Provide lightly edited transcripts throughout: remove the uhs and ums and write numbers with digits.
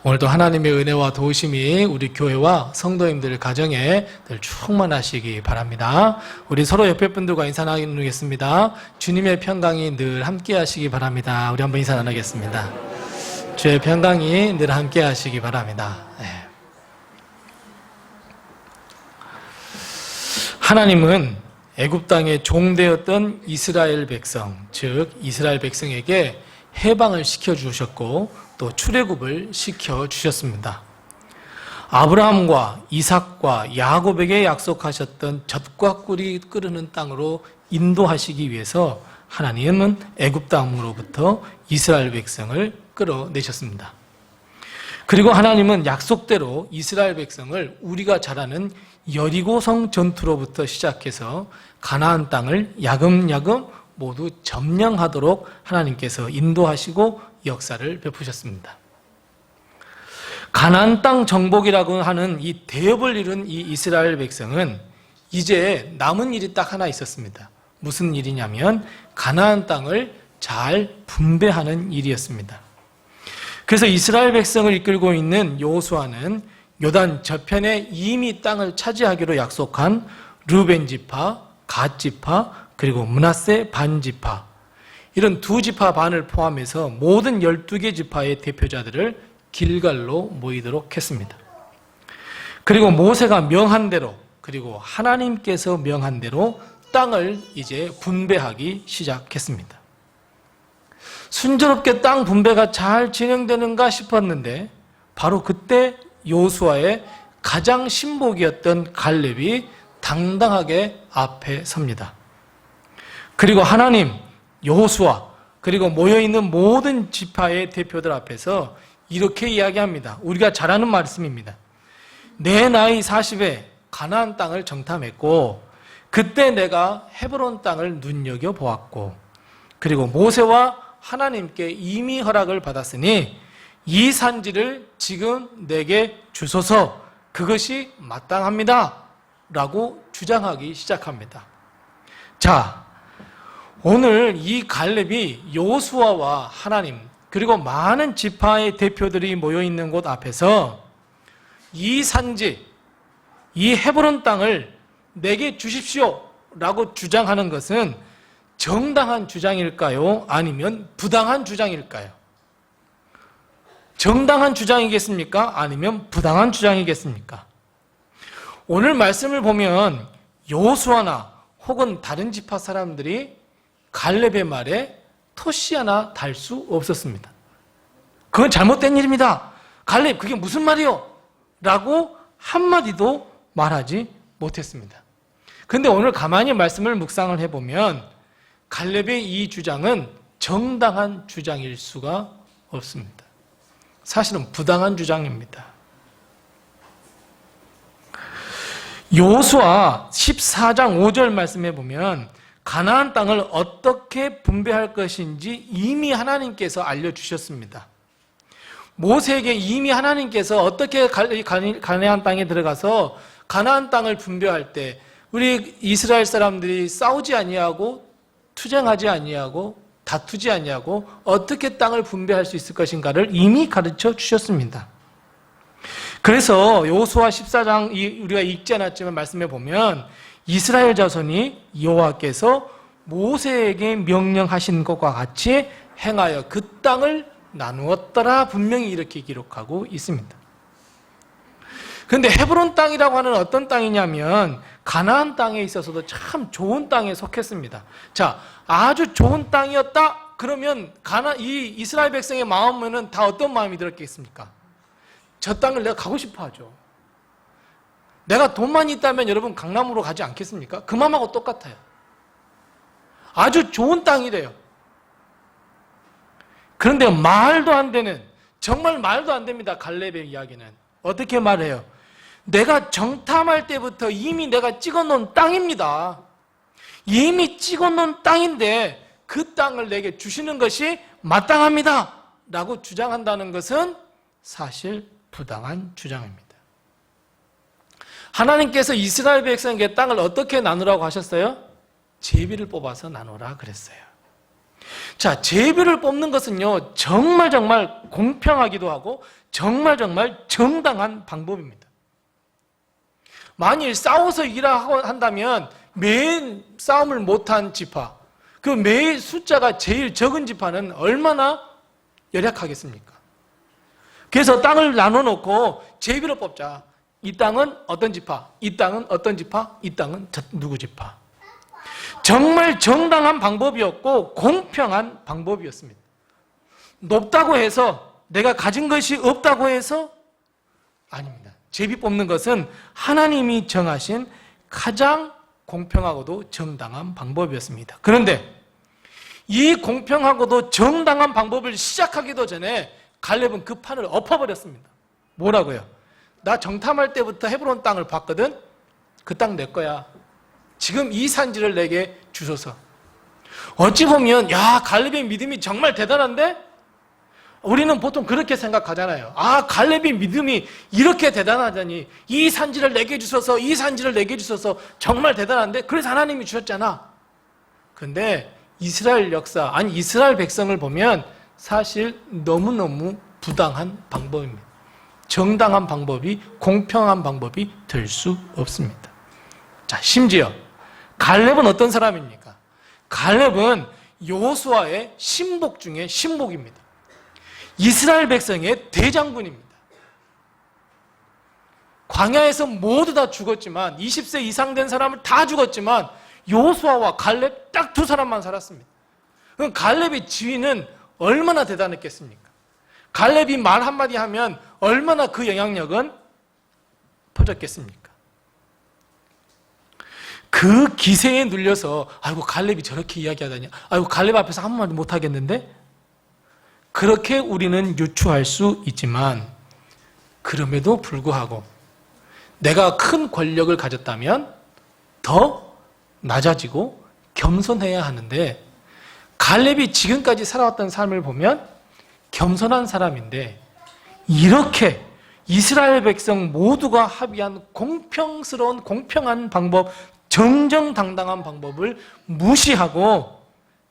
오늘도 하나님의 은혜와 도우심이 우리 교회와 성도님들 가정에 늘 충만하시기 바랍니다. 우리 서로 옆에 분들과 인사 나누겠습니다. 주님의 평강이 늘 함께 하시기 바랍니다. 우리 한번 인사 나누겠습니다. 주의 평강이 늘 함께 하시기 바랍니다. 하나님은 애굽 땅에 종되었던 이스라엘 백성, 즉 이스라엘 백성에게 해방을 시켜주셨고 또 출애굽을 시켜주셨습니다. 아브라함과 이삭과 야곱에게 약속하셨던 젖과 꿀이 끓는 땅으로 인도하시기 위해서 하나님은 애굽 땅으로부터 이스라엘 백성을 끌어내셨습니다. 그리고 하나님은 약속대로 이스라엘 백성을 우리가 잘 아는 여리고성 전투로부터 시작해서 가나안 땅을 야금야금 모두 점령하도록 하나님께서 인도하시고 역사를 베푸셨습니다. 가나안 땅 정복이라고 하는 이 대업을 이룬 이 이스라엘 백성은 이제 남은 일이 딱 하나 있었습니다. 무슨 일이냐면 가나안 땅을 잘 분배하는 일이었습니다. 그래서 이스라엘 백성을 이끌고 있는 여호수아는 요단 저편에 이미 땅을 차지하기로 약속한 르벤 지파, 갓 지파, 그리고 므낫세 반 지파, 이런 두 지파 반을 포함해서 모든 12개 지파의 대표자들을 길갈로 모이도록 했습니다. 그리고 모세가 명한 대로, 그리고 하나님께서 명한 대로 땅을 이제 분배하기 시작했습니다. 순조롭게 땅 분배가 잘 진행되는가 싶었는데 바로 그때 여호수아의 가장 신복이었던 갈렙이 당당하게 앞에 섭니다. 그리고 하나님, 여호수아, 그리고 모여있는 모든 지파의 대표들 앞에서 이렇게 이야기합니다. 우리가 잘 아는 말씀입니다. 내 나이 40에 가나안 땅을 정탐했고 그때 내가 헤브론 땅을 눈여겨보았고 그리고 모세와 하나님께 이미 허락을 받았으니 이 산지를 지금 내게 주소서, 그것이 마땅합니다 라고 주장하기 시작합니다. 자, 오늘 이 갈렙이 여호수아와 하나님 그리고 많은 지파의 대표들이 모여있는 곳 앞에서 이 산지, 이 헤브론 땅을 내게 주십시오 라고 주장하는 것은 정당한 주장일까요? 아니면 부당한 주장일까요? 정당한 주장이겠습니까? 아니면 부당한 주장이겠습니까? 오늘 말씀을 보면 여호수아나 혹은 다른 지파 사람들이 갈렙의 말에 토시 하나 달 수 없었습니다. 그건 잘못된 일입니다. 갈렙, 그게 무슨 말이요? 라고 한마디도 말하지 못했습니다. 그런데 오늘 가만히 말씀을 묵상을 해보면 갈렙의 이 주장은 정당한 주장일 수가 없습니다. 사실은 부당한 주장입니다. 여호수아 14장 5절 말씀해 보면 가나안 땅을 어떻게 분배할 것인지 이미 하나님께서 알려주셨습니다. 모세에게 이미 하나님께서 어떻게 가나안 땅에 들어가서 가나안 땅을 분배할 때 우리 이스라엘 사람들이 싸우지 아니하고 투쟁하지 아니하고 다투지 아니하고 어떻게 땅을 분배할 수 있을 것인가를 이미 가르쳐 주셨습니다. 그래서 여호수아 14장 우리가 읽지 않았지만 말씀해 보면 이스라엘 자손이 여호와께서 모세에게 명령하신 것과 같이 행하여 그 땅을 나누었더라 분명히 이렇게 기록하고 있습니다. 그런데 헤브론 땅이라고 하는 어떤 땅이냐면 가나안 땅에 있어서도 참 좋은 땅에 속했습니다. 자, 아주 좋은 땅이었다? 그러면 이 이스라엘 백성의 마음에는 다 어떤 마음이 들었겠습니까? 저 땅을 내가 가고 싶어 하죠. 내가 돈만 있다면 여러분 강남으로 가지 않겠습니까? 그 마음하고 똑같아요. 아주 좋은 땅이래요. 그런데 말도 안 되는, 정말 말도 안 됩니다. 갈렙의 이야기는. 어떻게 말해요? 내가 정탐할 때부터 이미 내가 찍어놓은 땅입니다. 이미 찍어놓은 땅인데 그 땅을 내게 주시는 것이 마땅합니다 라고 주장한다는 것은 사실 부당한 주장입니다. 하나님께서 이스라엘 백성에게 땅을 어떻게 나누라고 하셨어요? 제비를 뽑아서 나누라 그랬어요. 자, 제비를 뽑는 것은요, 정말 공평하기도 하고 정말 정당한 방법입니다. 만일 싸워서 일하고 한다면 매일 싸움을 못한 지파, 그 매일 숫자가 제일 적은 지파는 얼마나 열약하겠습니까? 그래서 땅을 나눠놓고 제비로 뽑자. 이 땅은 어떤 지파, 이 땅은 어떤 지파, 이 땅은 누구 지파. 정말 정당한 방법이었고 공평한 방법이었습니다. 높다고 해서 내가 가진 것이 없다고 해서 아닙니다. 제비 뽑는 것은 하나님이 정하신 가장 공평하고도 정당한 방법이었습니다. 그런데 이 공평하고도 정당한 방법을 시작하기도 전에 갈렙은 그 판을 엎어버렸습니다. 뭐라고요? 나 정탐할 때부터 헤브론 땅을 봤거든? 그 땅 내 거야. 지금 이 산지를 내게 주소서. 어찌 보면 야, 갈렙의 믿음이 정말 대단한데? 우리는 보통 그렇게 생각하잖아요. 아, 갈렙의 믿음이 이렇게 대단하다니. 이 산지를 내게 주소서, 이 산지를 내게 주소서. 정말 대단한데? 그래서 하나님이 주셨잖아. 근데 이스라엘 역사, 아니 이스라엘 백성을 보면 사실 너무너무 부당한 방법입니다. 정당한 방법이, 공평한 방법이 될 수 없습니다. 자, 심지어 갈렙은 어떤 사람입니까? 갈렙은 여호수아의 신복 중에 신복입니다. 이스라엘 백성의 대장군입니다. 광야에서 모두 다 죽었지만 20세 이상 된 사람을 다 죽었지만 여호수아와 갈렙 딱 두 사람만 살았습니다. 그럼 갈렙의 지위는 얼마나 대단했겠습니까? 갈렙이 말 한마디 하면 얼마나 그 영향력은 퍼졌겠습니까? 그 기세에 눌려서 아이고 갈렙이 저렇게 이야기하다니, 아이고 갈렙 앞에서 아무 말도 못하겠는데? 그렇게 우리는 유추할 수 있지만 그럼에도 불구하고 내가 큰 권력을 가졌다면 더 낮아지고 겸손해야 하는데 갈렙이 지금까지 살아왔던 삶을 보면 겸손한 사람인데 이렇게 이스라엘 백성 모두가 합의한 공평스러운 공평한 방법, 정정당당한 방법을 무시하고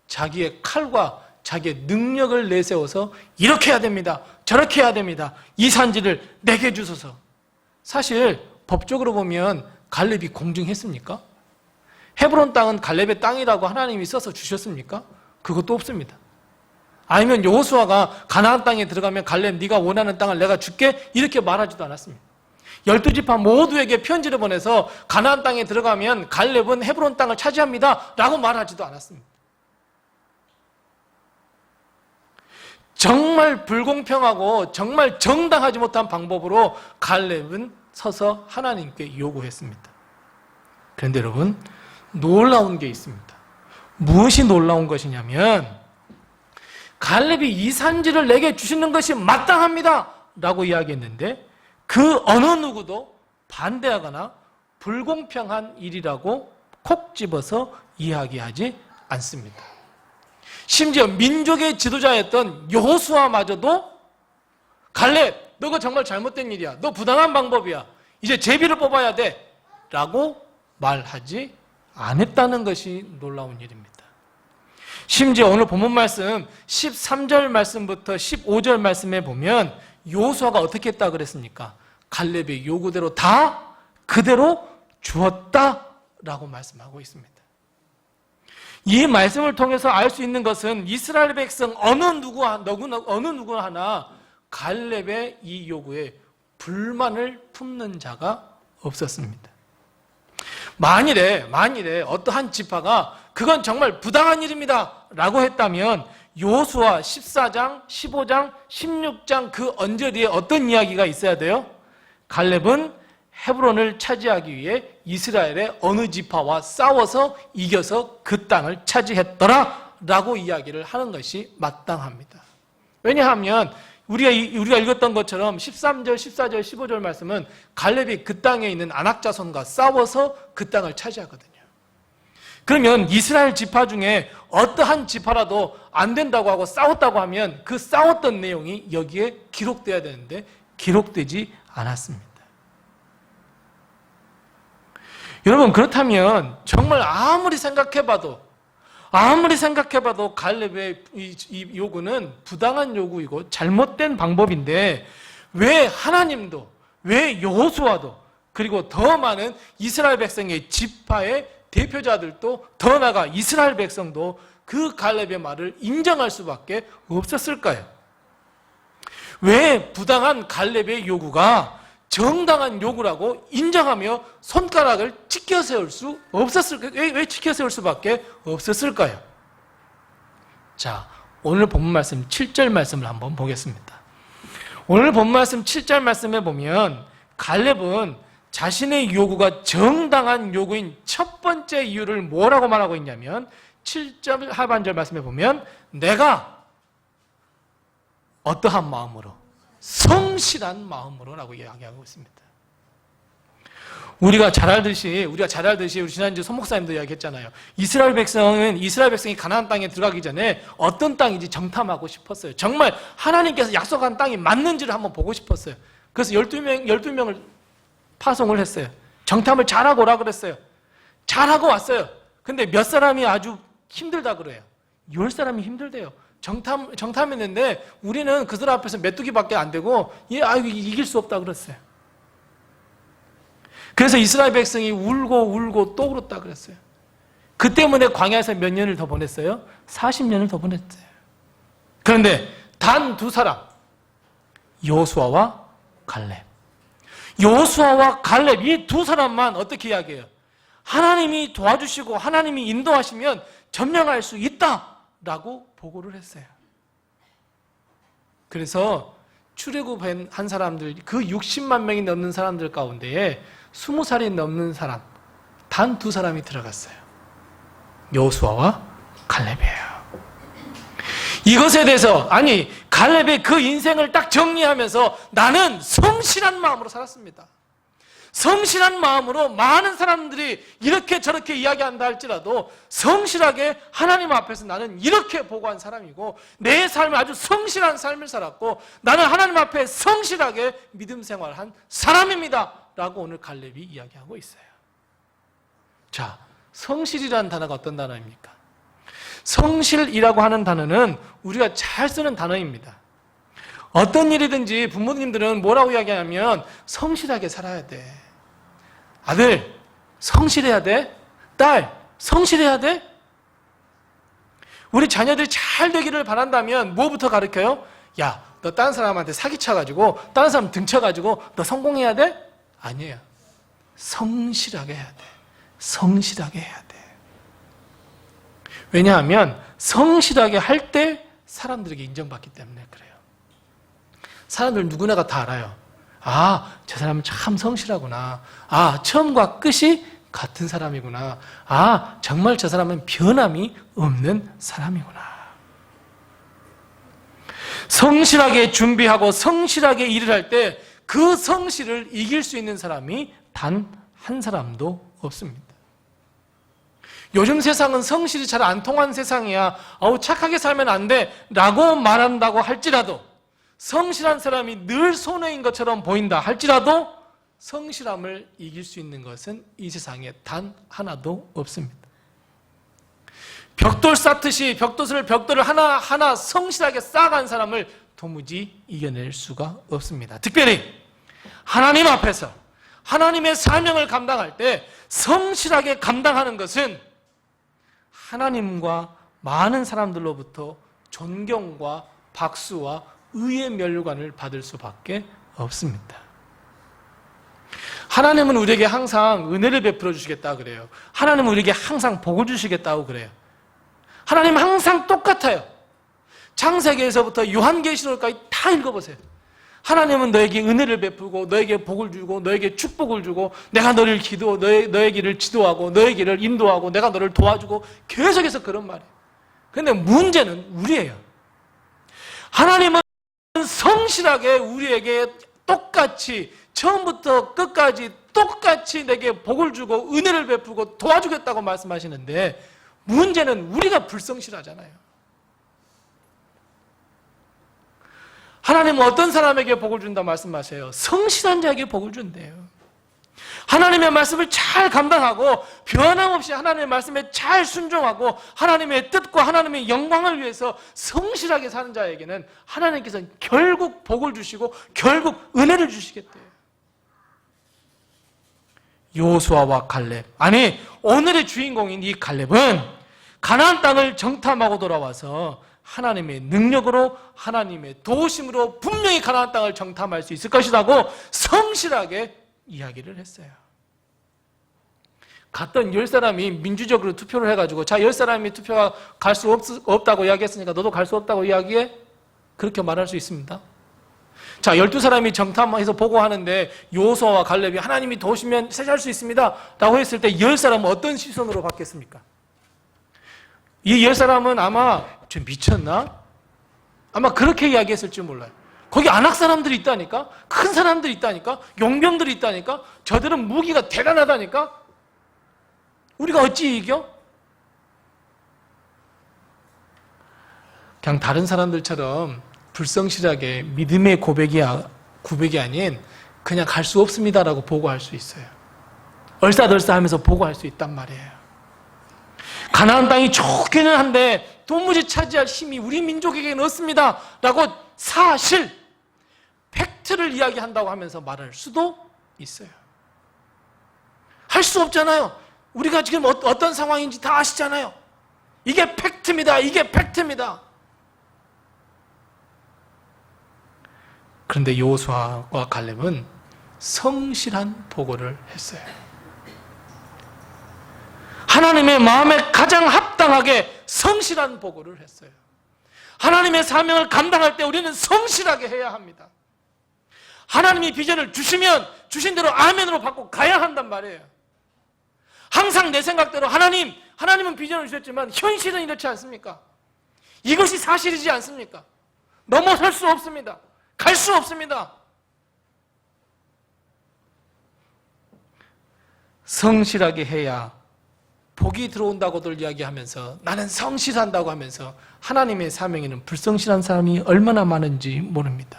자기의 칼과 자기의 능력을 내세워서 이렇게 해야 됩니다. 저렇게 해야 됩니다. 이 산지를 내게 주소서. 사실 법적으로 보면 갈렙이 공정했습니까? 헤브론 땅은 갈렙의 땅이라고 하나님이 써서 주셨습니까? 그것도 없습니다. 아니면 여호수아가 가나안 땅에 들어가면 갈렙 네가 원하는 땅을 내가 줄게 이렇게 말하지도 않았습니다. 12지파 모두에게 편지를 보내서 가나안 땅에 들어가면 갈렙은 헤브론 땅을 차지합니다 라고 말하지도 않았습니다. 정말 불공평하고 정말 정당하지 못한 방법으로 갈렙은 서서 하나님께 요구했습니다. 그런데 여러분, 놀라운 게 있습니다. 무엇이 놀라운 것이냐면 갈렙이 이 산지를 내게 주시는 것이 마땅합니다 라고 이야기했는데 그 어느 누구도 반대하거나 불공평한 일이라고 콕 집어서 이야기하지 않습니다. 심지어 민족의 지도자였던 여호수아마저도 갈렙, 너가 정말 잘못된 일이야. 너 부당한 방법이야. 이제 제비를 뽑아야 돼. 라고 말하지 않았다는 것이 놀라운 일입니다. 심지어 오늘 본문 말씀 13절 말씀부터 15절 말씀에 보면 여호수아가 어떻게 했다 그랬습니까? 갈렙의 요구대로 다 그대로 주었다라고 말씀하고 있습니다. 이 말씀을 통해서 알 수 있는 것은 이스라엘 백성 어느 누구 하나 갈렙의 이 요구에 불만을 품는 자가 없었습니다. 만일에 어떠한 지파가 그건 정말 부당한 일입니다 라고 했다면 여호수아 14장, 15장, 16장 그 언저리에 어떤 이야기가 있어야 돼요? 갈렙은 헤브론을 차지하기 위해 이스라엘의 어느 지파와 싸워서 이겨서 그 땅을 차지했더라 라고 이야기를 하는 것이 마땅합니다. 왜냐하면 우리가 읽었던 것처럼 13절, 14절, 15절 말씀은 갈렙이 그 땅에 있는 아낙 자손과 싸워서 그 땅을 차지하거든요. 그러면 이스라엘 지파 중에 어떠한 지파라도 안 된다고 하고 싸웠다고 하면 그 싸웠던 내용이 여기에 기록돼야 되는데 기록되지 않았습니다. 여러분, 그렇다면 정말 아무리 생각해봐도 아무리 생각해봐도 갈렙의 이 요구는 부당한 요구이고 잘못된 방법인데 왜 하나님도, 왜 여호수아도, 그리고 더 많은 이스라엘 백성의 지파의 대표자들도, 더 나아가 이스라엘 백성도 그 갈렙의 말을 인정할 수밖에 없었을까요? 왜 부당한 갈렙의 요구가 정당한 요구라고 인정하며 손가락을 치켜 세울 수 없었을까요? 왜 치켜 세울 수밖에 없었을까요? 자, 오늘 본문 말씀 7절 말씀을 한번 보겠습니다. 오늘 본문 말씀 7절 말씀에 보면 갈렙은 자신의 요구가 정당한 요구인 첫 번째 이유를 뭐라고 말하고 있냐면 7절 하반절 말씀에 보면 내가 어떠한 마음으로? 성실한 마음으로 라고 이야기하고 있습니다. 우리가 잘 알듯이 우리 지난주 손 목사님도 이야기했잖아요. 이스라엘 백성이 가나안 땅에 들어가기 전에 어떤 땅인지 정탐하고 싶었어요. 정말 하나님께서 약속한 땅이 맞는지를 한번 보고 싶었어요. 그래서 12명을 파송을 했어요. 정탐을 잘하고 오라 그랬어요. 잘하고 왔어요. 근데 몇 사람이 아주 힘들다 그래요. 10사람이 힘들대요. 정탐했는데 우리는 그들 앞에서 메뚜기밖에 안 되고 이길 수 없다 그랬어요. 그래서 이스라엘 백성이 울고 또 울었다 그랬어요. 그 때문에 광야에서 몇 년을 더 보냈어요? 40년을 더 보냈어요. 그런데 단 두 사람, 여호수아와 갈렙. 여호수아와 갈렙 이 두 사람만 어떻게 이야기해요? 하나님이 도와주시고 하나님이 인도하시면 점령할 수 있다라고 보고를 했어요. 그래서 출애굽한 사람들, 그 60만 명이 넘는 사람들 가운데에 20살이 넘는 사람, 단 두 사람이 들어갔어요. 여호수아와 갈렙이에요. 이것에 대해서 갈렙의 그 인생을 딱 정리하면서 나는 성실한 마음으로 살았습니다. 성실한 마음으로 많은 사람들이 이렇게 저렇게 이야기한다 할지라도 성실하게 하나님 앞에서 나는 이렇게 보고한 사람이고 내 삶을 아주 성실한 삶을 살았고 나는 하나님 앞에 성실하게 믿음 생활한 사람입니다 라고 오늘 갈렙이 이야기하고 있어요. 자, 성실이라는 단어가 어떤 단어입니까? 성실이라고 하는 단어는 우리가 잘 쓰는 단어입니다. 어떤 일이든지 부모님들은 뭐라고 이야기하냐면 성실하게 살아야 돼. 아들, 성실해야 돼. 딸, 성실해야 돼. 우리 자녀들이 잘 되기를 바란다면 뭐부터 가르쳐요? 야, 너 다른 사람한테 사기쳐가지고 다른 사람 등쳐가지고 너 성공해야 돼? 아니에요. 성실하게 해야 돼. 성실하게 해야 돼. 왜냐하면 성실하게 할 때 사람들에게 인정받기 때문에 그래요. 사람들 누구나가 다 알아요. 아, 저 사람은 참 성실하구나. 아, 처음과 끝이 같은 사람이구나. 아, 정말 저 사람은 변함이 없는 사람이구나. 성실하게 준비하고 성실하게 일을 할 때 그 성실을 이길 수 있는 사람이 단 한 사람도 없습니다. 요즘 세상은 성실이 잘 안 통한 세상이야. 착하게 살면 안 돼 라고 말한다고 할지라도 성실한 사람이 늘 손해인 것처럼 보인다 할지라도 성실함을 이길 수 있는 것은 이 세상에 단 하나도 없습니다. 벽돌 쌓듯이 벽돌을 하나하나 성실하게 쌓아간 사람을 도무지 이겨낼 수가 없습니다. 특별히 하나님 앞에서 하나님의 사명을 감당할 때 성실하게 감당하는 것은 하나님과 많은 사람들로부터 존경과 박수와 의의 면류관을 받을 수밖에 없습니다. 하나님은 우리에게 항상 은혜를 베풀어 주시겠다 그래요. 하나님은 우리에게 항상 복을 주시겠다고 그래요. 하나님은 항상 똑같아요. 창세기에서부터 요한계시록까지 다 읽어보세요. 하나님은 너에게 은혜를 베푸고 너에게 복을 주고 너에게 축복을 주고 내가 너의 길을 지도하고 너의 길을 인도하고 내가 너를 도와주고 계속해서 그런 말이에요. 그런데 문제는 우리예요. 하나님은 성실하게 우리에게 똑같이 처음부터 끝까지 똑같이 내게 복을 주고 은혜를 베푸고 도와주겠다고 말씀하시는데 문제는 우리가 불성실하잖아요. 하나님은 어떤 사람에게 복을 준다 말씀하세요? 성실한 자에게 복을 준대요. 하나님의 말씀을 잘 감당하고 변함없이 하나님의 말씀에 잘 순종하고 하나님의 뜻과 하나님의 영광을 위해서 성실하게 사는 자에게는 하나님께서는 결국 복을 주시고 결국 은혜를 주시겠대요. 여호수아와 갈렙, 아니 오늘의 주인공인 이 갈렙은 가나안 땅을 정탐하고 돌아와서 하나님의 능력으로 하나님의 도우심으로 분명히 가나안 땅을 정탐할 수 있을 것이라고 성실하게 이야기를 했어요. 갔던 10사람이 민주적으로 투표를 해가지고 자 10사람이 투표가 갈 수 없다고 이야기했으니까 너도 갈 수 없다고 이야기해? 그렇게 말할 수 있습니다. 자 12사람이 정탐해서 보고하는데 여호수아와 갈렙이 하나님이 도우시면 세자할 수 있습니다 라고 했을 때 10사람은 어떤 시선으로 받겠습니까? 이 10사람은 아마 좀 미쳤나? 아마 그렇게 이야기했을지 몰라요. 거기 안악 사람들이 있다니까? 큰 사람들이 있다니까? 용병들이 있다니까? 저들은 무기가 대단하다니까? 우리가 어찌 이겨? 그냥 다른 사람들처럼 불성실하게 믿음의 고백이 아닌 그냥 갈 수 없습니다라고 보고할 수 있어요. 얼싸덜싸하면서 보고할 수 있단 말이에요. 가나안 땅이 좋기는 한데 도무지 차지할 힘이 우리 민족에게는 없습니다 라고 사실 팩트를 이야기한다고 하면서 말할 수도 있어요. 할 수 없잖아요. 우리가 지금 어떤 상황인지 다 아시잖아요. 이게 팩트입니다. 이게 팩트입니다. 그런데 여호수아와 갈렙은 성실한 보고를 했어요. 하나님의 마음에 가장 합당하게 성실한 보고를 했어요. 하나님의 사명을 감당할 때 우리는 성실하게 해야 합니다. 하나님이 비전을 주시면 주신 대로 아멘으로 받고 가야 한단 말이에요. 항상 내 생각대로 하나님은 비전을 주셨지만 현실은 이렇지 않습니까? 이것이 사실이지 않습니까? 넘어설 수 없습니다. 갈 수 없습니다. 성실하게 해야 복이 들어온다고들 이야기하면서 나는 성실한다고 하면서 하나님의 사명에는 불성실한 사람이 얼마나 많은지 모릅니다.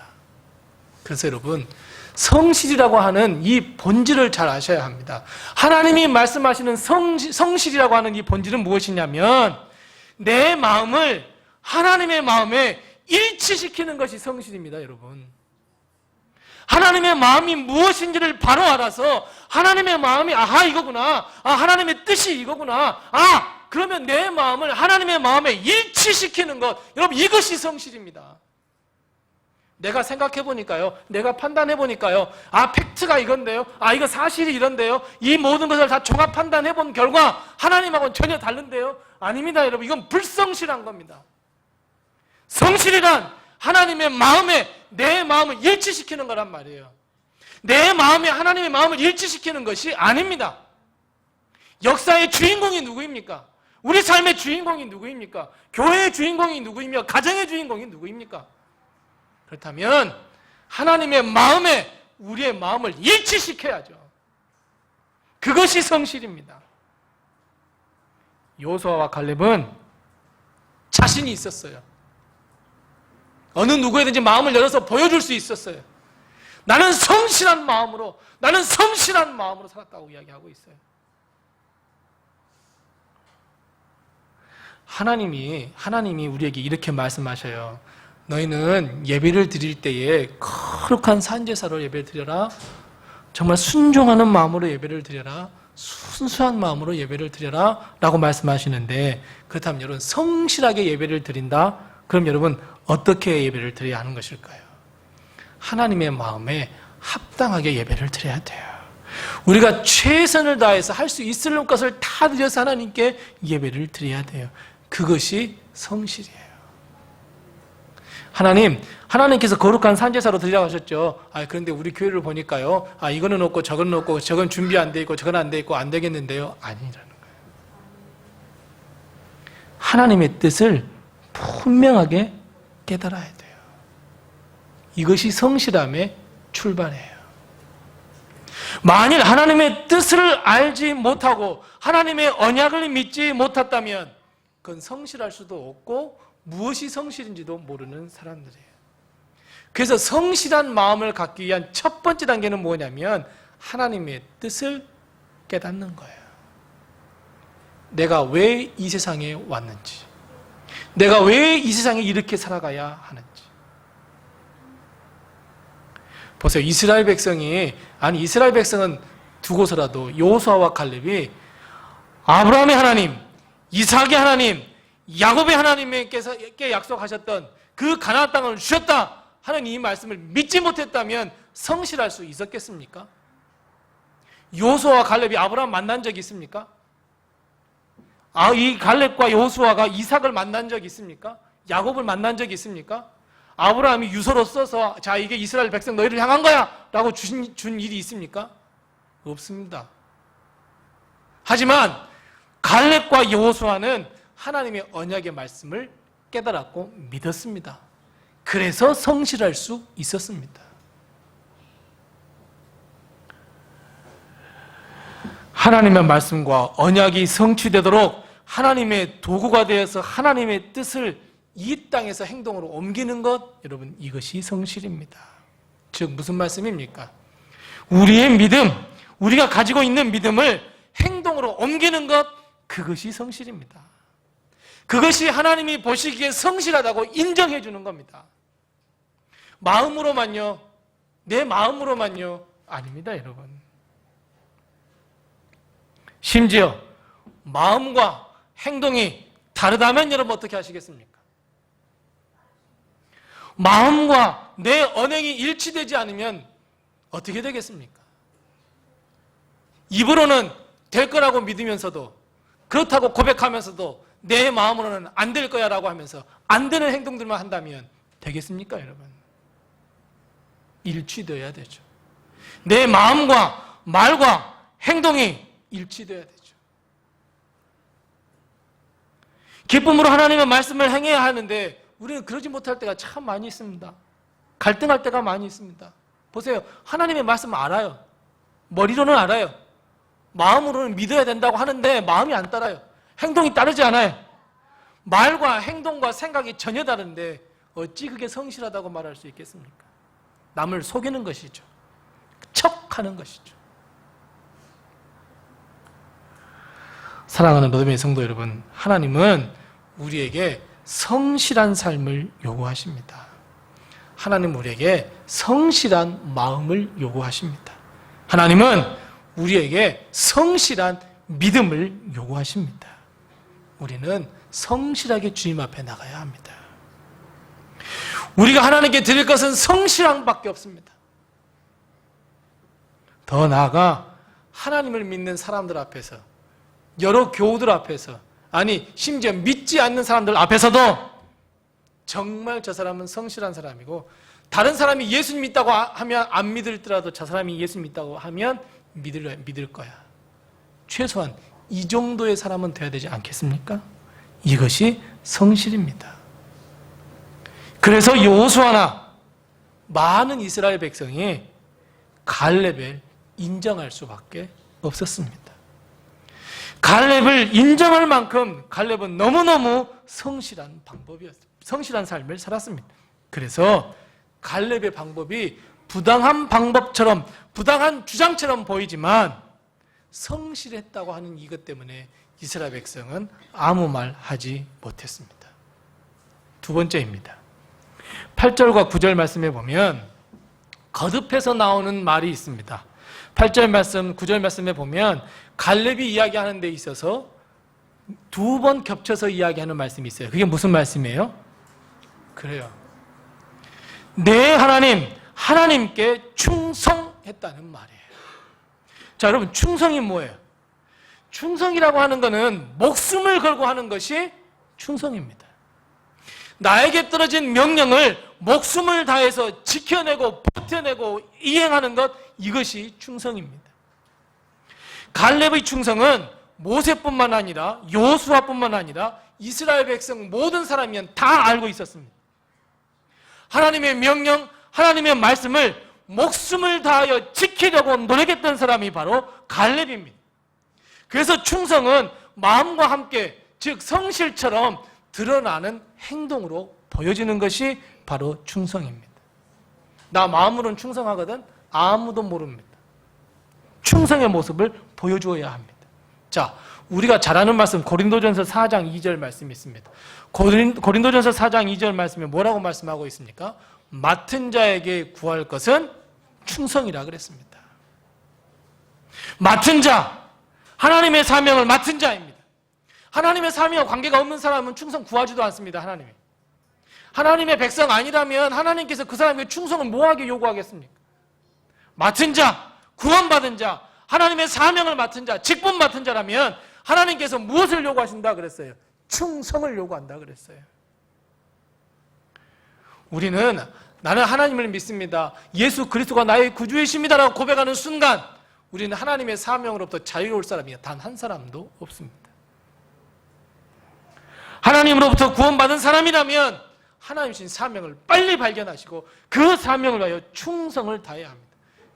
그래서 여러분 성실이라고 하는 이 본질을 잘 아셔야 합니다. 하나님이 말씀하시는 성실이라고 하는 이 본질은 무엇이냐면 내 마음을 하나님의 마음에 일치시키는 것이 성실입니다, 여러분. 하나님의 마음이 무엇인지를 바로 알아서 하나님의 마음이 아하 이거구나, 하나님의 뜻이 이거구나, 그러면 내 마음을 하나님의 마음에 일치시키는 것, 여러분 이것이 성실입니다. 내가 생각해 보니까요, 내가 판단해 보니까요, 팩트가 이건데요, 이거 사실이 이런데요, 이 모든 것을 다 종합 판단해 본 결과 하나님하고는 전혀 다른데요. 아닙니다, 여러분. 이건 불성실한 겁니다. 성실이란 하나님의 마음에 내 마음을 일치시키는 거란 말이에요. 내 마음에 하나님의 마음을 일치시키는 것이 아닙니다. 역사의 주인공이 누구입니까? 우리 삶의 주인공이 누구입니까? 교회의 주인공이 누구이며 가정의 주인공이 누구입니까? 그렇다면 하나님의 마음에 우리의 마음을 일치시켜야죠. 그것이 성실입니다. 여호수아와 갈렙은 자신이 있었어요. 어느 누구에든지 마음을 열어서 보여줄 수 있었어요. 나는 성실한 마음으로 살았다고 이야기하고 있어요. 하나님이 우리에게 이렇게 말씀하셔요. 너희는 예배를 드릴 때에 거룩한 산제사로 예배를 드려라. 정말 순종하는 마음으로 예배를 드려라. 순수한 마음으로 예배를 드려라 라고 말씀하시는데, 그렇다면 여러분 성실하게 예배를 드린다? 그럼 여러분 어떻게 예배를 드려야 하는 것일까요? 하나님의 마음에 합당하게 예배를 드려야 돼요. 우리가 최선을 다해서 할 수 있을 것을 다 드려서 하나님께 예배를 드려야 돼요. 그것이 성실이에요. 하나님께서 거룩한 산제사로 드리라고 하셨죠. 그런데 우리 교회를 보니까요, 이거는 없고 저거는 없고 저건 준비 안 돼 있고 저건 안 돼 있고 안 되겠는데요. 아니라는 거예요. 하나님의 뜻을 분명하게 깨달아야 돼요. 이것이 성실함의 출발이에요. 만일 하나님의 뜻을 알지 못하고 하나님의 언약을 믿지 못했다면 그건 성실할 수도 없고 무엇이 성실인지도 모르는 사람들이에요. 그래서 성실한 마음을 갖기 위한 첫 번째 단계는 뭐냐면 하나님의 뜻을 깨닫는 거예요. 내가 왜 이 세상에 왔는지, 내가 왜 이 세상에 이렇게 살아가야 하는지. 보세요. 이스라엘 백성은 두고서라도 여호수아와 칼렙이 아브라함의 하나님, 이삭의 하나님, 야곱의 하나님께서 약속하셨던 그 가나안 땅을 주셨다 하는 이 말씀을 믿지 못했다면 성실할 수 있었겠습니까? 여호수아와 칼렙이 아브라함 만난 적이 있습니까? 이 갈렙과 여호수아가 이삭을 만난 적이 있습니까? 야곱을 만난 적이 있습니까? 아브라함이 유서로 써서 자 이게 이스라엘 백성 너희를 향한 거야 라고 준 일이 있습니까? 없습니다. 하지만 갈렙과 여호수아는 하나님의 언약의 말씀을 깨달았고 믿었습니다. 그래서 성실할 수 있었습니다. 하나님의 말씀과 언약이 성취되도록 하나님의 도구가 되어서 하나님의 뜻을 이 땅에서 행동으로 옮기는 것, 여러분 이것이 성실입니다. 즉 무슨 말씀입니까? 우리의 믿음, 우리가 가지고 있는 믿음을 행동으로 옮기는 것, 그것이 성실입니다. 그것이 하나님이 보시기에 성실하다고 인정해 주는 겁니다. 마음으로만요, 내 마음으로만요, 아닙니다, 여러분. 심지어 마음과 행동이 다르다면 여러분 어떻게 하시겠습니까? 마음과 내 언행이 일치되지 않으면 어떻게 되겠습니까? 입으로는 될 거라고 믿으면서도, 그렇다고 고백하면서도 내 마음으로는 안 될 거야 라고 하면서 안 되는 행동들만 한다면 되겠습니까, 여러분? 일치되어야 되죠. 내 마음과 말과 행동이 일치되어야 되죠. 기쁨으로 하나님의 말씀을 행해야 하는데 우리는 그러지 못할 때가 참 많이 있습니다. 갈등할 때가 많이 있습니다. 보세요. 하나님의 말씀 알아요. 머리로는 알아요. 마음으로는 믿어야 된다고 하는데 마음이 안 따라요. 행동이 따르지 않아요. 말과 행동과 생각이 전혀 다른데 어찌 그게 성실하다고 말할 수 있겠습니까? 남을 속이는 것이죠. 척하는 것이죠. 사랑하는 믿음의 성도 여러분, 하나님은 우리에게 성실한 삶을 요구하십니다. 하나님은 우리에게 성실한 마음을 요구하십니다. 하나님은 우리에게 성실한 믿음을 요구하십니다. 우리는 성실하게 주님 앞에 나가야 합니다. 우리가 하나님께 드릴 것은 성실함밖에 없습니다. 더 나아가 하나님을 믿는 사람들 앞에서, 여러 교우들 앞에서, 아니 심지어 믿지 않는 사람들 앞에서도 정말 저 사람은 성실한 사람이고, 다른 사람이 예수 믿다고 하면 안 믿을더라도 저 사람이 예수 믿다고 하면 믿을 거야. 최소한 이 정도의 사람은 돼야 되지 않겠습니까? 이것이 성실입니다. 그래서 여호수아나 많은 이스라엘 백성이 갈렙을 인정할 수밖에 없었습니다. 갈렙을 인정할 만큼 갈렙은 너무너무 성실한 삶을 살았습니다. 그래서 갈렙의 방법이 부당한 방법처럼, 부당한 주장처럼 보이지만 성실했다고 하는 이것 때문에 이스라엘 백성은 아무 말 하지 못했습니다. 두 번째입니다. 8절과 9절 말씀에 보면 거듭해서 나오는 말이 있습니다. 8절 말씀, 9절 말씀에 보면 갈렙이 이야기하는 데 있어서 두 번 겹쳐서 이야기하는 말씀이 있어요. 그게 무슨 말씀이에요? 그래요. 내 하나님께 충성했다는 말이에요. 자, 여러분, 충성이 뭐예요? 충성이라고 하는 것은 목숨을 걸고 하는 것이 충성입니다. 나에게 떨어진 명령을 목숨을 다해서 지켜내고 버텨내고 이행하는 것, 이것이 충성입니다. 갈렙의 충성은 모세뿐만 아니라 여호수아뿐만 아니라 이스라엘 백성 모든 사람이 다 알고 있었습니다. 하나님의 명령, 하나님의 말씀을 목숨을 다하여 지키려고 노력했던 사람이 바로 갈렙입니다. 그래서 충성은 마음과 함께, 즉 성실처럼 드러나는 행동으로 보여지는 것이 바로 충성입니다. 나 마음으로는 충성하거든? 아무도 모릅니다. 충성의 모습을 보여주어야 합니다. 자, 우리가 잘 아는 말씀 고린도전서 4장 2절 말씀이 있습니다. 고린도전서 4장 2절 말씀에 뭐라고 말씀하고 있습니까? 맡은 자에게 구할 것은 충성이라 그랬습니다. 맡은 자, 하나님의 사명을 맡은 자입니다. 하나님의 사명과 관계가 없는 사람은 충성 구하지도 않습니다. 하나님의 백성 아니라면 하나님께서 그 사람에게 충성을 뭐하게 요구하겠습니까? 맡은 자, 구원받은 자, 하나님의 사명을 맡은 자, 직분 맡은 자라면 하나님께서 무엇을 요구하신다 그랬어요? 충성을 요구한다 그랬어요. 우리는 나는 하나님을 믿습니다. 예수 그리스도가 나의 구주이십니다라고 고백하는 순간 우리는 하나님의 사명으로부터 자유로울 사람이 단 한 사람도 없습니다. 하나님으로부터 구원받은 사람이라면 하나님 주신 사명을 빨리 발견하시고 그 사명을 위하여 충성을 다해야 합니다.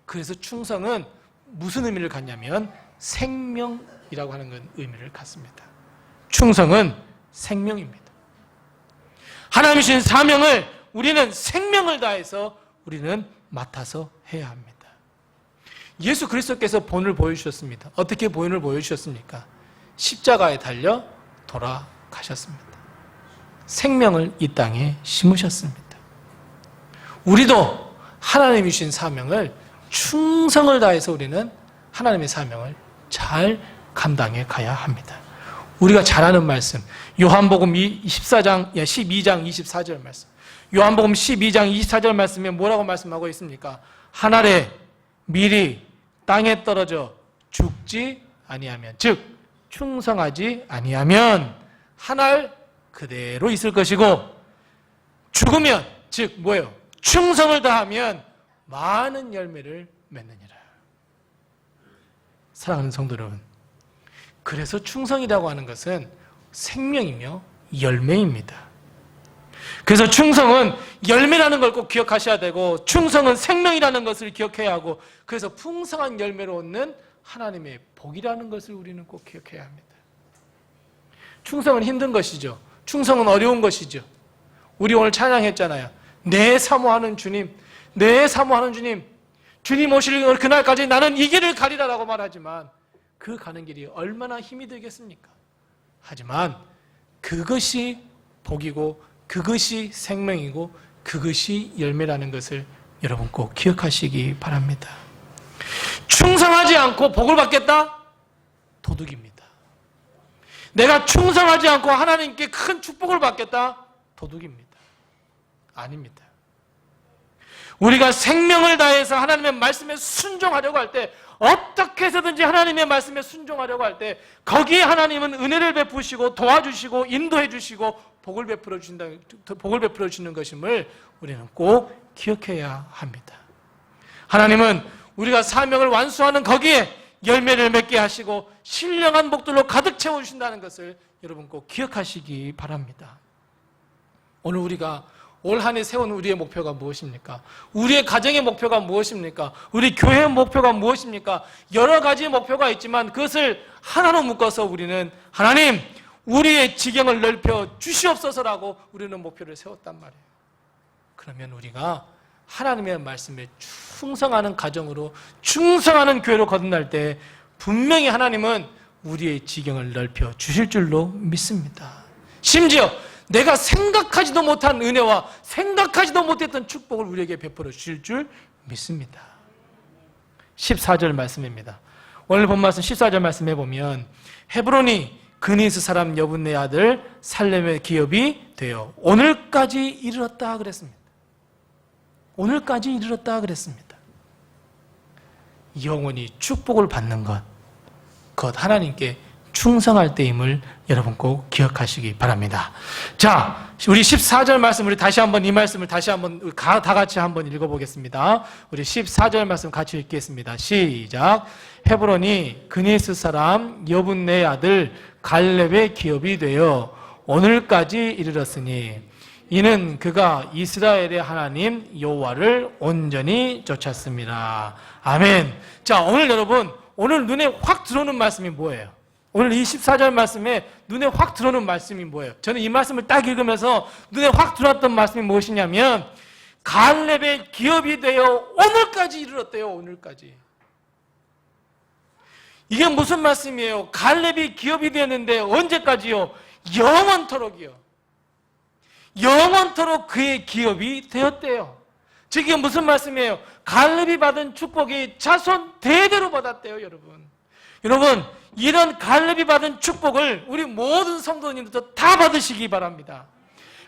그래서 충성은 무슨 의미를 갖냐면 생명이라고 하는 건 의미를 갖습니다. 충성은 생명입니다. 하나님 주신 사명을 우리는 생명을 다해서 우리는 맡아서 해야 합니다. 예수 그리스도께서 본을 보여주셨습니다. 어떻게 본을 보여주셨습니까? 십자가에 달려 돌아가셨습니다. 생명을 이 땅에 심으셨습니다. 우리도 하나님이 주신 사명을 충성을 다해서 우리는 하나님의 사명을 잘 감당해 가야 합니다. 우리가 잘 아는 말씀 요한복음 12장 24절 말씀 요한복음 12장 24절 말씀에 뭐라고 말씀하고 있습니까? 한 알에 밀이 땅에 떨어져 죽지 아니하면 즉 충성하지 아니하면 한 알 그대로 있을 것이고 죽으면 즉 뭐예요? 충성을 다하면 많은 열매를 맺느니라. 사랑하는 성도 여러분, 그래서 충성이라고 하는 것은 생명이며 열매입니다. 그래서 충성은 열매라는 걸 꼭 기억하셔야 되고 충성은 생명이라는 것을 기억해야 하고 그래서 풍성한 열매를 얻는 하나님의 복이라는 것을 우리는 꼭 기억해야 합니다. 충성은 힘든 것이죠. 충성은 어려운 것이죠. 우리 오늘 찬양했잖아요. 내 사모하는 주님, 내 사모하는 주님, 주님 오실 그날까지 나는 이 길을 가리라라고 말하지만 그 가는 길이 얼마나 힘이 들겠습니까? 하지만 그것이 복이고 그것이 생명이고 그것이 열매라는 것을 여러분 꼭 기억하시기 바랍니다. 충성하지 않고 복을 받겠다? 도둑입니다. 내가 충성하지 않고 하나님께 큰 축복을 받겠다? 도둑입니다. 아닙니다. 우리가 생명을 다해서 하나님의 말씀에 순종하려고 할 때 어떻게 해서든지 하나님의 말씀에 순종하려고 할 때 거기에 하나님은 은혜를 베푸시고 도와주시고 인도해 주시고 복을 베풀어 주시는 것임을 우리는 꼭 기억해야 합니다. 하나님은 우리가 사명을 완수하는 거기에 열매를 맺게 하시고 신령한 복들로 가득 채워주신다는 것을 여러분 꼭 기억하시기 바랍니다. 오늘 우리가 올 한 해 세운 우리의 목표가 무엇입니까? 우리의 가정의 목표가 무엇입니까? 우리 교회의 목표가 무엇입니까? 여러 가지 목표가 있지만 그것을 하나로 묶어서 우리는 하나님 우리의 지경을 넓혀 주시옵소서라고 우리는 목표를 세웠단 말이에요. 그러면 우리가 하나님의 말씀에 충성하는 가정으로 충성하는 교회로 거듭날 때 분명히 하나님은 우리의 지경을 넓혀 주실 줄로 믿습니다. 심지어 내가 생각하지도 못한 은혜와 생각하지도 못했던 축복을 우리에게 베풀어 주실 줄 믿습니다. 14절 말씀입니다. 오늘 본 말씀 14절 말씀해 보면 헤브론이 그니스 사람 여분네 아들 살렘의 기업이 되어 오늘까지 이르렀다 그랬습니다. 오늘까지 이르렀다 그랬습니다. 영원히 축복을 받는 것, 그것 하나님께 충성할 때임을 여러분 꼭 기억하시기 바랍니다. 자, 우리 14절 말씀 우리 다시 한번 이 말씀을 다시 한번 다 같이 한번 읽어보겠습니다. 우리 14절 말씀 같이 읽겠습니다. 시작. 헤브론이 그니스 사람 여분네 아들 갈렙의 기업이 되어 오늘까지 이르렀으니 이는 그가 이스라엘의 하나님 여호와를 온전히 쫓았습니다. 아멘. 자, 오늘 여러분 오늘 눈에 확 들어오는 말씀이 뭐예요? 오늘 이 14절 말씀에 눈에 확 들어오는 말씀이 뭐예요? 저는 이 말씀을 딱 읽으면서 눈에 확 들어왔던 말씀이 무엇이냐면 갈렙의 기업이 되어 오늘까지 이르렀대요. 오늘까지. 이게 무슨 말씀이에요? 갈렙이 기업이 되었는데 언제까지요? 영원토록이요. 영원토록 그의 기업이 되었대요. 즉 이게 무슨 말씀이에요? 갈렙이 받은 축복이 자손 대대로 받았대요, 여러분. 여러분, 이런 갈렙이 받은 축복을 우리 모든 성도님들도 다 받으시기 바랍니다.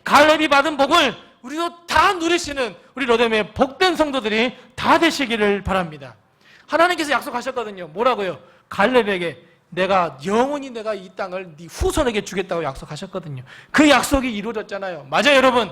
갈렙이 받은 복을 우리도 다 누리시는 우리 로뎀의 복된 성도들이 다 되시기를 바랍니다. 하나님께서 약속하셨거든요. 뭐라고요? 갈렙에게 내가 영원히 내가 이 땅을 네 후손에게 주겠다고 약속하셨거든요. 그 약속이 이루어졌잖아요. 맞아요, 여러분.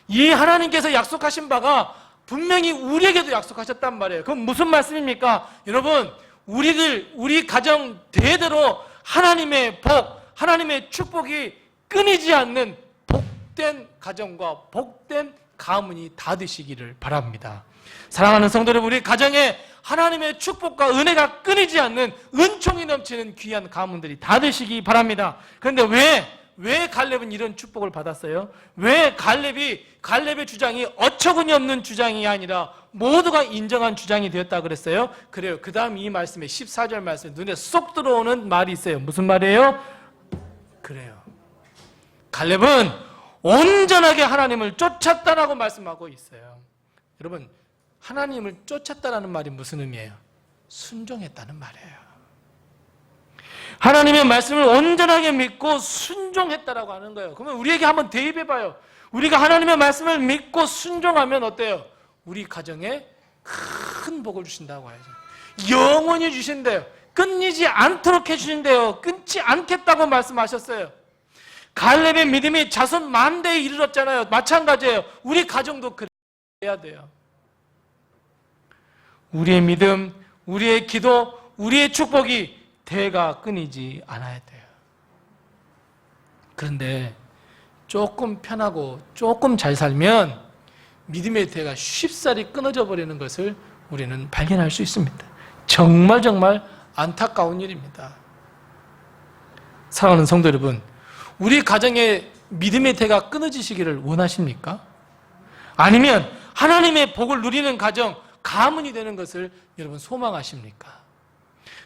이 하나님께서 약속하신 바가 분명히 우리에게도 약속하셨단 말이에요. 그럼 무슨 말씀입니까? 여러분, 우리 가정 대대로 하나님의 복, 하나님의 축복이 끊이지 않는 복된 가정과 복된 가문이 다 되시기를 바랍니다. 사랑하는 성도 여러분, 우리 가정에 하나님의 축복과 은혜가 끊이지 않는 은총이 넘치는 귀한 가문들이 다 되시기 바랍니다. 그런데 왜 갈렙은 이런 축복을 받았어요? 왜 갈렙의 주장이 어처구니 없는 주장이 아니라 모두가 인정한 주장이 되었다 그랬어요? 그래요. 그 다음 이 말씀에 14절 말씀에 눈에 쏙 들어오는 말이 있어요. 무슨 말이에요? 그래요. 갈렙은 온전하게 하나님을 쫓았다라고 말씀하고 있어요. 여러분, 하나님을 쫓았다라는 말이 무슨 의미예요? 순종했다는 말이에요. 하나님의 말씀을 온전하게 믿고 순종했다라고 하는 거예요. 그러면 우리에게 한번 대입해봐요. 우리가 하나님의 말씀을 믿고 순종하면 어때요? 우리 가정에 큰 복을 주신다고 하죠. 영원히 주신대요. 끊이지 않도록 해주신대요. 끊지 않겠다고 말씀하셨어요. 갈렙의 믿음이 자손 만대에 이르렀잖아요. 마찬가지예요. 우리 가정도 그래야 돼요. 우리의 믿음, 우리의 기도, 우리의 축복이 대가 끊이지 않아야 돼요. 그런데 조금 편하고 조금 잘 살면 믿음의 대가 쉽사리 끊어져 버리는 것을 우리는 발견할 수 있습니다. 정말 안타까운 일입니다. 사랑하는 성도 여러분, 우리 가정의 믿음의 대가 끊어지시기를 원하십니까? 아니면 하나님의 복을 누리는 가정, 가문이 되는 것을 여러분 소망하십니까?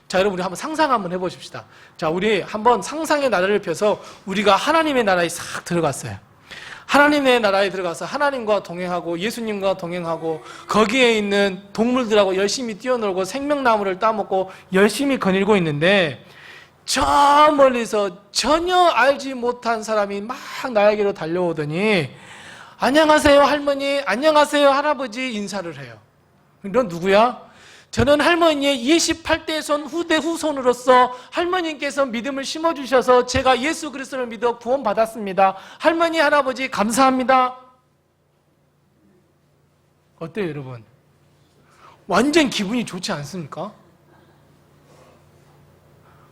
자, 여러분, 우리 한번 상상 한번 해보십시다. 자, 우리 한번 상상의 나라를 펴서 우리가 하나님의 나라에 싹 들어갔어요. 하나님의 나라에 들어가서 하나님과 동행하고 예수님과 동행하고 거기에 있는 동물들하고 열심히 뛰어놀고 생명나무를 따먹고 열심히 거닐고 있는데 저 멀리서 전혀 알지 못한 사람이 막 나에게로 달려오더니 안녕하세요 할머니, 안녕하세요 할아버지 인사를 해요. 넌 누구야? 저는 할머니의 28대 손 후대 후손으로서 할머님께서 믿음을 심어주셔서 제가 예수 그리스도를 믿어 구원받았습니다. 할머니, 할아버지 감사합니다. 어때요, 여러분? 완전 기분이 좋지 않습니까?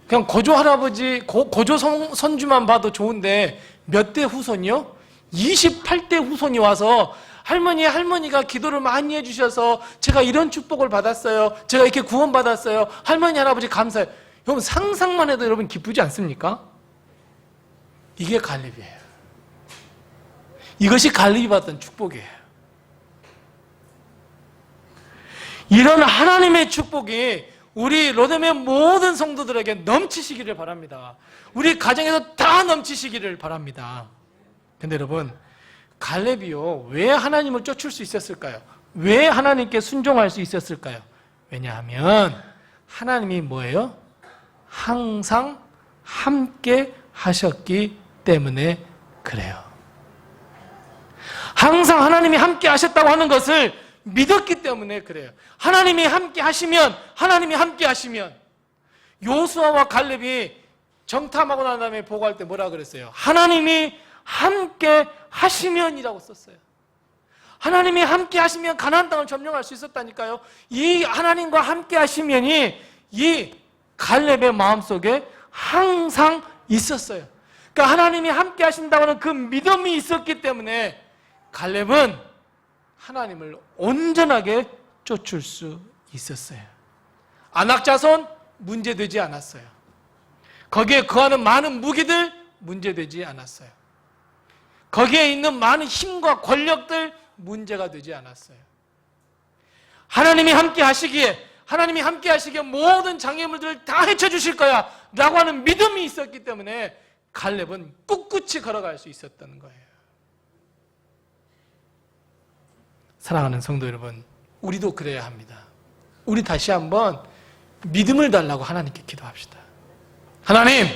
그냥 고조 할아버지, 고조 선주만 봐도 좋은데 몇 대 후손이요? 28대 후손이 와서 할머니가 기도를 많이 해주셔서 제가 이런 축복을 받았어요. 제가 이렇게 구원받았어요. 할머니, 할아버지 감사해요. 여러분, 상상만 해도 여러분 기쁘지 않습니까? 이게 갈렙이에요. 이것이 갈렙이 받던 축복이에요. 이런 하나님의 축복이 우리 로뎀의 모든 성도들에게 넘치시기를 바랍니다. 우리 가정에서 다 넘치시기를 바랍니다. 근데 여러분, 갈렙이요, 왜 하나님을 쫓을 수 있었을까요? 왜 하나님께 순종할 수 있었을까요? 왜냐하면 하나님이 뭐예요? 항상 함께 하셨기 때문에 그래요. 항상 하나님이 함께 하셨다고 하는 것을 믿었기 때문에 그래요. 하나님이 함께 하시면 요수아와 갈렙이 정탐하고 난 다음에 보고할 때 뭐라 그랬어요? 하나님이 함께 하시면이라고 썼어요. 하나님이 함께 하시면 가나안 땅을 점령할 수 있었다니까요. 이 하나님과 함께 하시면이 이 갈렙의 마음속에 항상 있었어요. 그러니까 하나님이 함께 하신다고는 그 믿음이 있었기 때문에 갈렙은 하나님을 온전하게 쫓을 수 있었어요. 안악자손 문제되지 않았어요. 거기에 거하는 많은 무기들 문제되지 않았어요. 거기에 있는 많은 힘과 권력들 문제가 되지 않았어요. 하나님이 함께 하시기에 하나님이 함께 하시기에 모든 장애물들을 다 헤쳐주실 거야 라고 하는 믿음이 있었기 때문에 갈렙은 꿋꿋이 걸어갈 수 있었던 거예요. 사랑하는 성도 여러분, 우리도 그래야 합니다. 우리 다시 한번 믿음을 달라고 하나님께 기도합시다. 하나님,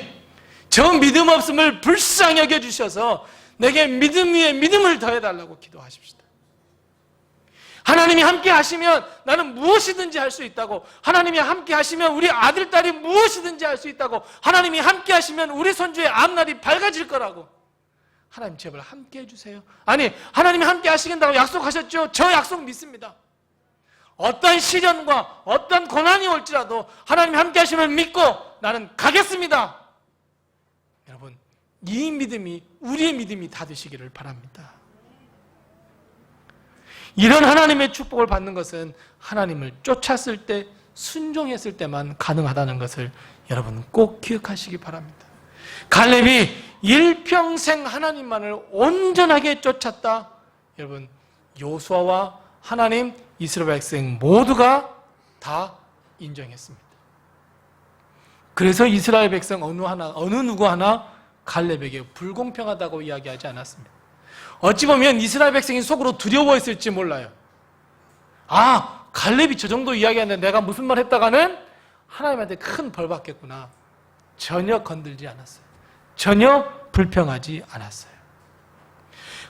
저 믿음 없음을 불쌍히 여겨주셔서 내게 믿음 위에 믿음을 더해달라고 기도하십시다. 하나님이 함께 하시면 나는 무엇이든지 할 수 있다고, 하나님이 함께 하시면 우리 아들, 딸이 무엇이든지 할 수 있다고, 하나님이 함께 하시면 우리 손주의 앞날이 밝아질 거라고. 하나님 제발 함께 해주세요. 아니, 하나님이 함께 하시겠다고 약속하셨죠? 저 약속 믿습니다. 어떤 시련과 어떤 고난이 올지라도 하나님이 함께 하시면 믿고 나는 가겠습니다. 여러분, 이 믿음이 우리의 믿음이 다 되시기를 바랍니다. 이런 하나님의 축복을 받는 것은 하나님을 쫓았을 때, 순종했을 때만 가능하다는 것을 여러분 꼭 기억하시기 바랍니다. 갈렙이 일평생 하나님만을 온전하게 쫓았다. 여러분, 여호수아와 하나님, 이스라엘 백성 모두가 다 인정했습니다. 그래서 이스라엘 백성 어느 누구 하나 갈렙에게 불공평하다고 이야기하지 않았습니다. 어찌 보면 이스라엘 백성이 속으로 두려워했을지 몰라요. 아, 갈렙이 저 정도 이야기하는데 내가 무슨 말 했다가는 하나님한테 큰 벌 받겠구나. 전혀 건들지 않았어요. 전혀 불평하지 않았어요.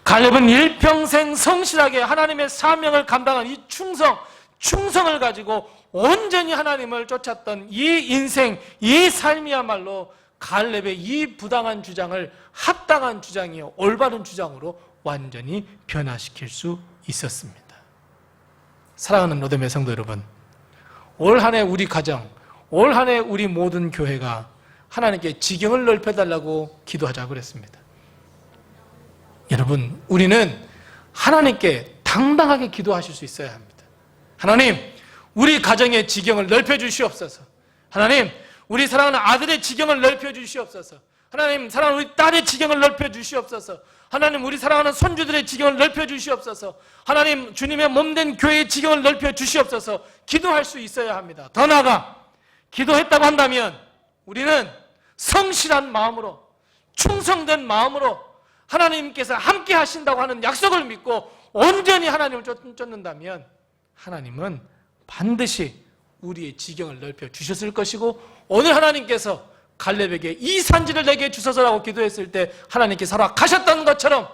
갈렙은 일평생 성실하게 하나님의 사명을 감당한 이 충성을 가지고 온전히 하나님을 쫓았던 이 인생, 이 삶이야말로 갈렙의 이 부당한 주장을 합당한 주장이요, 올바른 주장으로 완전히 변화시킬 수 있었습니다. 사랑하는 로뎀의 성도 여러분, 올 한 해 우리 가정, 올 한 해 우리 모든 교회가 하나님께 지경을 넓혀달라고 기도하자고 그랬습니다. 여러분, 우리는 하나님께 당당하게 기도하실 수 있어야 합니다. 하나님, 우리 가정의 지경을 넓혀주시옵소서. 하나님, 우리 사랑하는 아들의 지경을 넓혀주시옵소서. 하나님, 사랑하는 우리 딸의 지경을 넓혀주시옵소서. 하나님, 우리 사랑하는 손주들의 지경을 넓혀주시옵소서. 하나님, 주님의 몸된 교회의 지경을 넓혀주시옵소서. 기도할 수 있어야 합니다. 더 나아가 기도했다고 한다면 우리는 성실한 마음으로, 충성된 마음으로 하나님께서 함께 하신다고 하는 약속을 믿고 온전히 하나님을 쫓는다면 하나님은 반드시 우리의 지경을 넓혀 주셨을 것이고, 오늘 하나님께서 갈렙에게 이 산지를 내게 주소서라고 기도했을 때 하나님께서 허락하셨던 것처럼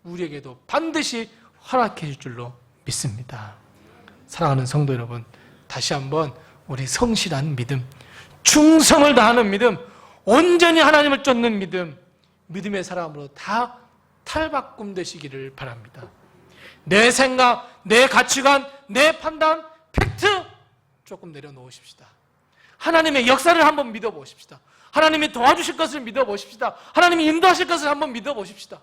우리에게도 반드시 허락해 줄 줄로 믿습니다. 사랑하는 성도 여러분, 다시 한번 우리 성실한 믿음, 충성을 다하는 믿음, 온전히 하나님을 쫓는 믿음, 믿음의 사람으로 다 탈바꿈 되시기를 바랍니다. 내 생각, 내 가치관, 내 판단, 팩트 조금 내려놓으십시다. 하나님의 역사를 한번 믿어보십시다. 하나님이 도와주실 것을 믿어보십시다. 하나님이 인도하실 것을 한번 믿어보십시다.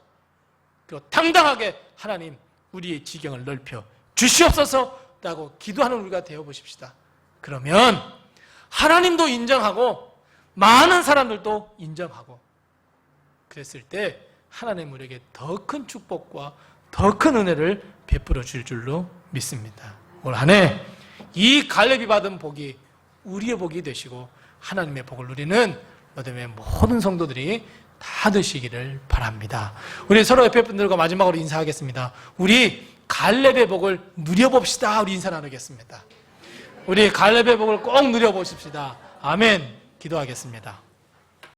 그리고 당당하게 하나님, 우리의 지경을 넓혀 주시옵소서라고 기도하는 우리가 되어보십시다. 그러면 하나님도 인정하고 많은 사람들도 인정하고, 그랬을 때 하나님 우리에게 더 큰 축복과 더 큰 은혜를 베풀어 줄 줄로 믿습니다. 올 한 해 이 갈렙이 받은 복이 우리의 복이 되시고 하나님의 복을 누리는 로뎀의 모든 성도들이 다 되시기를 바랍니다. 우리 서로 옆에 분들과 마지막으로 인사하겠습니다. 우리 갈렙의 복을 누려봅시다. 우리 인사 나누겠습니다. 우리 갈렙의 복을 꼭 누려보십시다. 아멘. 기도하겠습니다.